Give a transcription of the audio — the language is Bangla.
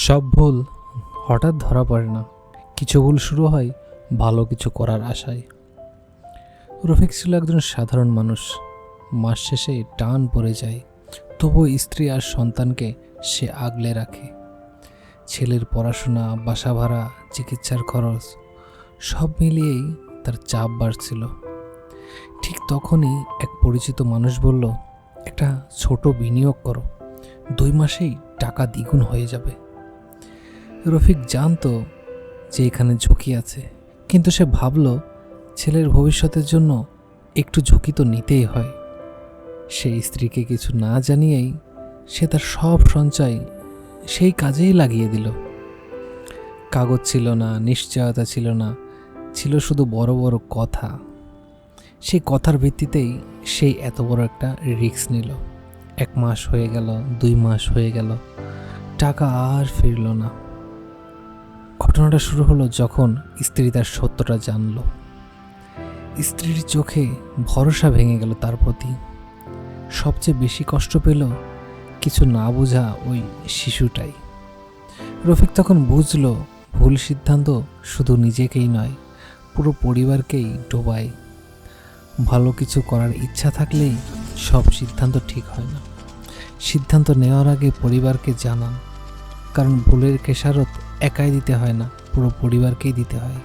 সব ভুল হঠাৎ ধরা পড়ে না। কিছু ভুল শুরু হয় ভালো কিছু করার আশায়। রফিক ছিল একজন সাধারণ মানুষ। মাস শেষে টান পড়ে যায়, তবুও স্ত্রী আর সন্তানকে সে আগলে রাখে। ছেলের পড়াশোনা, বাসা ভাড়া, চিকিৎসার খরচ সব মিলিয়েই তার চাপ বাড়ছিল। ঠিক তখনই এক পরিচিত মানুষ বলল, একটা ছোট বিনিয়োগ করো, 2 মাসেই টাকা দ্বিগুণ হয়ে যাবে। রফিক জানতো যে এখানে ঝুঁকি আছে, কিন্তু সে ভাবল ছেলের ভবিষ্যতের জন্য একটু ঝুঁকি তো নিতেই হয়। সে স্ত্রীকে কিছু না জানিয়েই সে তার সব সঞ্চয় সেই কাজেই লাগিয়ে দিল। কাগজ ছিল না, নিশ্চয়তা ছিল না, ছিল শুধু বড় বড় কথা। সেই কথার ভিত্তিতেই সেই এত বড় একটা রিস্ক নিল। 1 মাস হয়ে গেল, 2 মাস হয়ে গেল, টাকা আর ফিরল না। ঘটনাটা শুরু হলো যখন স্ত্রী তার সত্যটা জানল। স্ত্রীর চোখে ভরসা ভেঙে গেল তার প্রতি। সবচেয়ে বেশি কষ্ট পেল কিছু না বোঝা ওই শিশুটাই। রফিক তখন বুঝল ভুল সিদ্ধান্ত শুধু নিজেকেই নয়, পুরো পরিবারকেই ডোবায়। ভালো কিছু করার ইচ্ছা থাকলেই সব সিদ্ধান্ত ঠিক হয় না। সিদ্ধান্ত নেওয়ার আগে পরিবারকে জানান, কারণ ভুলের খেসারত একাই দিতে হয় না, পুরো পরিবারকেই দিতে হয়।